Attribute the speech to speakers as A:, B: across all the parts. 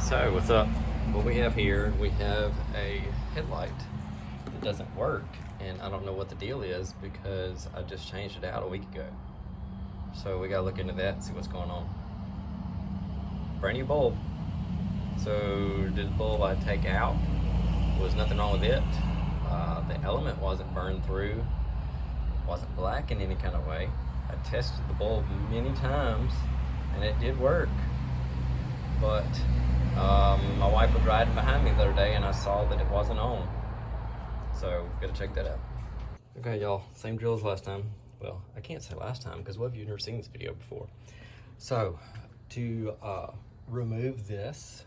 A: So what's up? What we have here, we have a headlight that doesn't work, and I don't know what the deal is because I just changed it out a week ago. So we gotta look into that and see what's going on. Brand new bulb. So did the bulb I take out? Was nothing wrong with it. The element wasn't burned through, wasn't black in any kind of way. I tested the bulb many times and it did work, but my wife was riding behind me the other day and I saw that it wasn't on. So gotta check that out. Okay y'all, same drill as last time. Well, I can't say last time because what if you've never seen this video before? So to remove this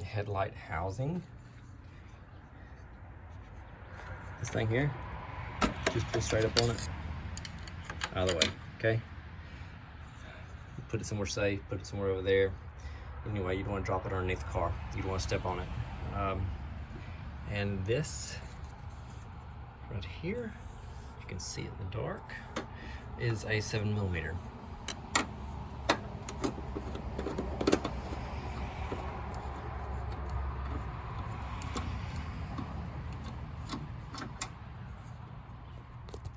A: headlight housing, this thing here, just pull straight up on it, out of the way, okay? Put it somewhere safe, put it somewhere over there. Anyway, you don't want to drop it underneath the car. You don't want to step on it. And this right here, you can see it in the dark, is a 7mm.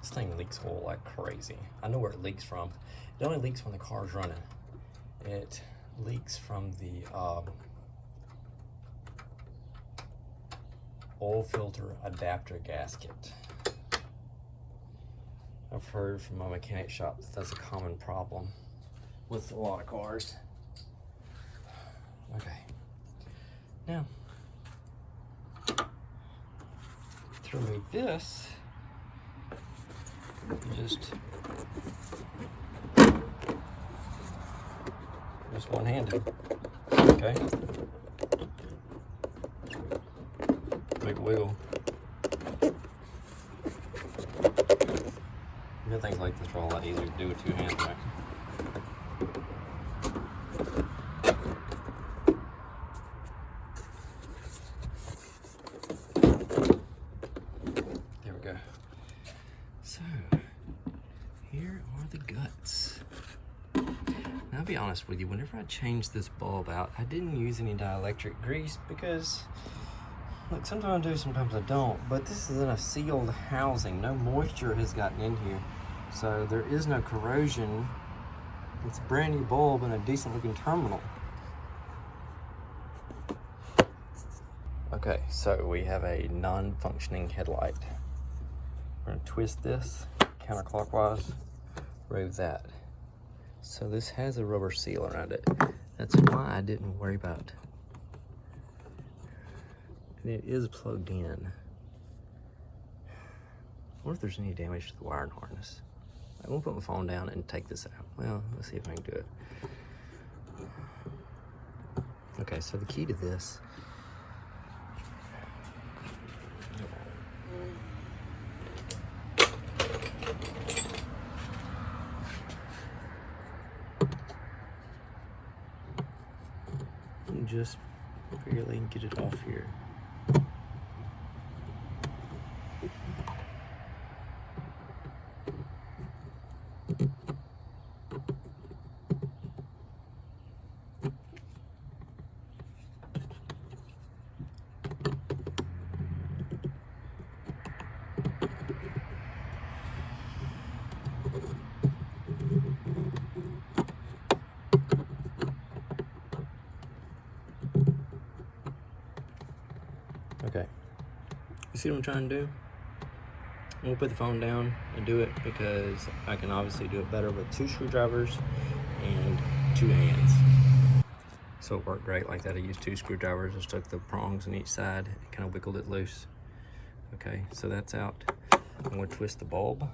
A: This thing leaks oil like crazy. I know where it leaks from. It only leaks when the car's running. It leaks from the oil filter adapter gasket. I've heard from my mechanic shop that that's a common problem with a lot of cars. Okay, now to remove this, you just one-handed, okay? Big wheel. Things like this are a lot easier to do with two hands, right? There we go. So, here are the guts. Now, I'll be honest with you, whenever I changed this bulb out, I didn't use any dielectric grease because, look, sometimes I do, sometimes I don't, but this is in a sealed housing. No moisture has gotten in here, so there is no corrosion. It's a brand new bulb and a decent looking terminal. Okay, so we have a non-functioning headlight. We're gonna twist this counterclockwise, remove that. So this has a rubber seal around it. That's why I didn't worry about. And it is plugged in. I wonder if there's any damage to the wiring harness. I'm gonna put my phone down and take this out. Well, let's see if I can do it. Okay, so the key to this, you just barely get it off here. Okay, you see what I'm trying to do? I'm gonna put the phone down and do it because I can obviously do it better with 2 screwdrivers and 2 hands. So it worked great like that. I used 2 screwdrivers, just took the prongs on each side and kind of wiggled it loose. Okay, so that's out. I'm gonna twist the bulb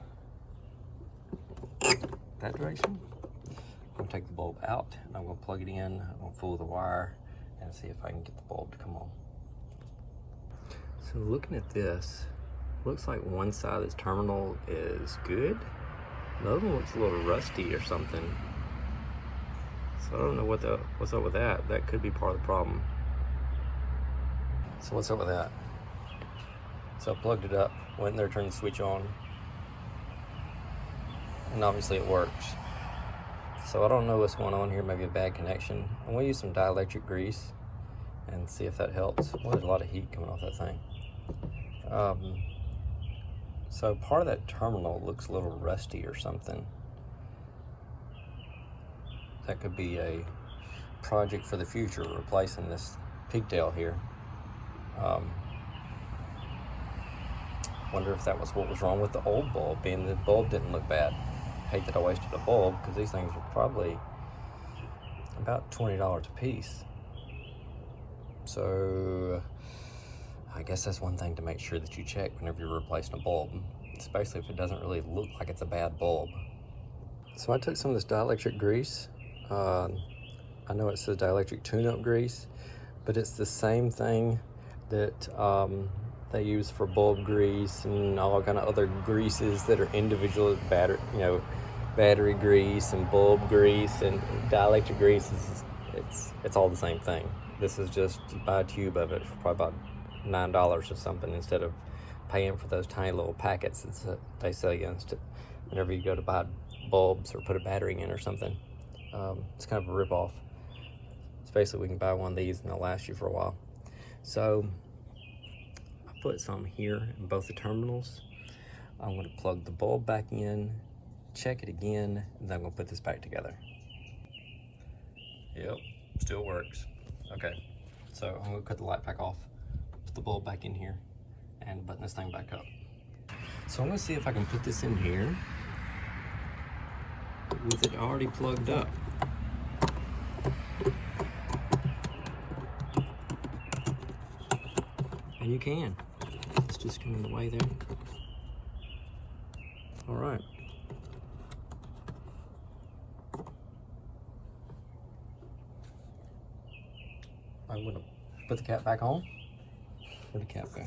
A: that direction. I'm gonna take the bulb out and I'm gonna plug it in. I'm gonna fool the wire and see if I can get the bulb to come on. So looking at this, looks like one side of this terminal is good. The other one looks a little rusty or something. So I don't know what's up with that. That could be part of the problem. So what's up with that? So I plugged it up, went in there, turned the switch on, and obviously it works. So I don't know what's going on here, maybe a bad connection. I'm gonna use some dielectric grease and see if that helps. Well, there's a lot of heat coming off that thing. So part of that terminal looks a little rusty or something. That could be a project for the future, replacing this pigtail here. Wonder if that was what was wrong with the old bulb, being the bulb didn't look bad. Hate that I wasted a bulb, because these things are probably about $20 a piece. So I guess that's one thing to make sure that you check whenever you're replacing a bulb, especially if it doesn't really look like it's a bad bulb. So I took some of this dielectric grease. I know it says dielectric tune-up grease, but it's the same thing that they use for bulb grease and all kind of other greases that are individual battery, battery grease and bulb grease and dielectric grease. It's all the same thing. This is just, you buy a tube of it for probably about $9 or something, instead of paying for those tiny little packets that they sell you whenever you go to buy bulbs or put a battery in or something. It's kind of a rip-off. So basically we can buy one of these and they'll last you for a while. So I put some here in both the terminals. I'm going to plug the bulb back in, check it again, and then I'm going to put this back together. Yep, still works. Okay, so I'm going to cut the light back off, put the bulb back in here, and button this thing back up. So I'm going to see if I can put this in here with it already plugged up. And you can. It's just coming the way there. All right. I'm gonna put the cap back on. Where'd the cap go?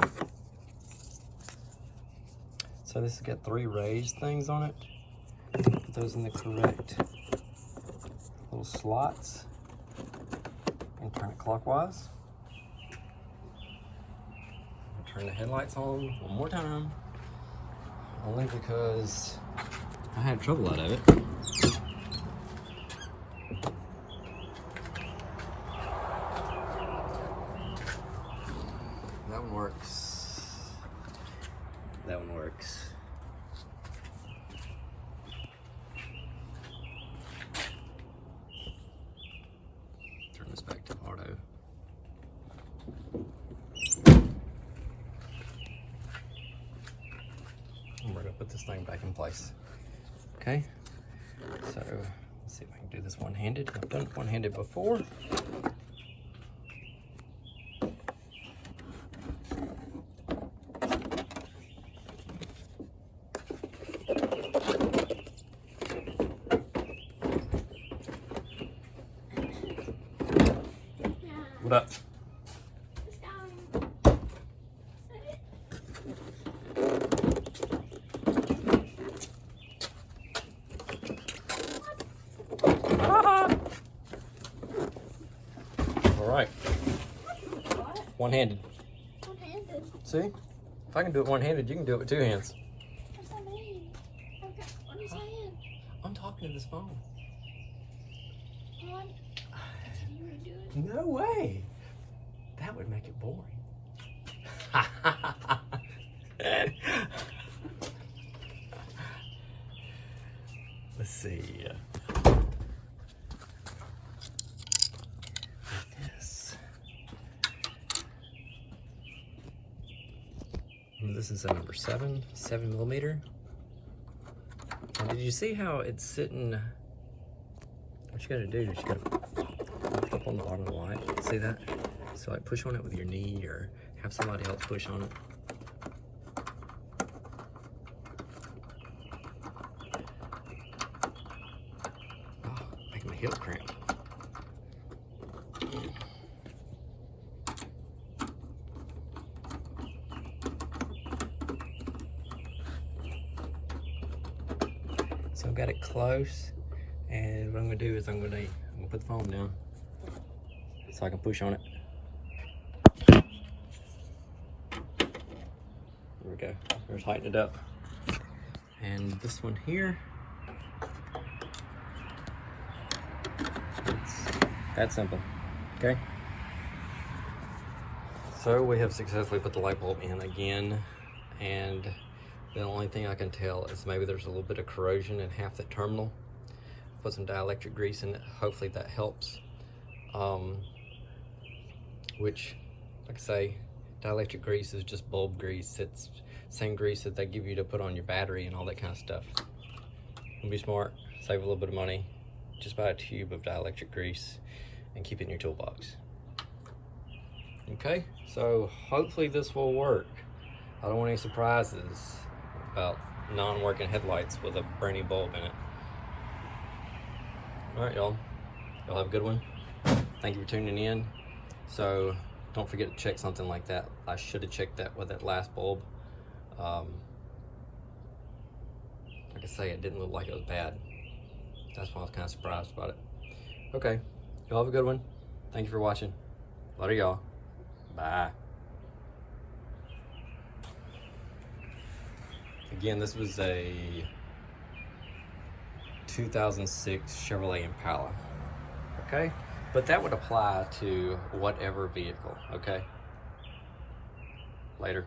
A: So this has got 3 raised things on it. Put those in the correct little slots and turn it clockwise. Turn the headlights on one more time, only because I had trouble out of it. That one works. That one works. Turn this back to auto. And we're gonna put this thing back in place. Okay, so let's see if I can do this one-handed. I've done it one-handed before. What up? All right.
B: What?
A: One-handed.
B: One-handed?
A: See? If I can do it one-handed, you can do it with 2 hands.
B: What's that mean? Okay, what are you saying?
A: I'm talking to this phone.
B: What? Can you redo it?
A: No way. That would make it boring. Let's see. This. This is a number 7 millimeter. And did you see how it's sitting? What you gotta do is you gotta lift up on the bottom of the light. See that? So like push on it with your knee or have somebody else push on it. Oh, making my hip cramp. So I've got it close, and what I'm gonna do is I'm gonna put the phone down so I can push on it. There we go. There's tighten it up. And this one here, That simple. Okay. So we have successfully put the light bulb in again, and the only thing I can tell is maybe there's a little bit of corrosion in half the terminal. Put some dielectric grease in it. Hopefully that helps. Which, like I say, dielectric grease is just bulb grease. It's same grease that they give you to put on your battery and all that kind of stuff. And be smart, save a little bit of money. Just buy a tube of dielectric grease and keep it in your toolbox. Okay, so hopefully this will work. I don't want any surprises about non-working headlights with a brand new bulb in it. All right, y'all. Y'all have a good one. Thank you for tuning in. So don't forget to check something like that. I should have checked that with that last bulb. Like I say, it didn't look like it was bad. That's why I was kind of surprised about it. Okay, y'all have a good one. Thank you for watching. Love y'all. Bye. Again, this was a 2006 Chevrolet Impala. Okay? But that would apply to whatever vehicle, okay? Later.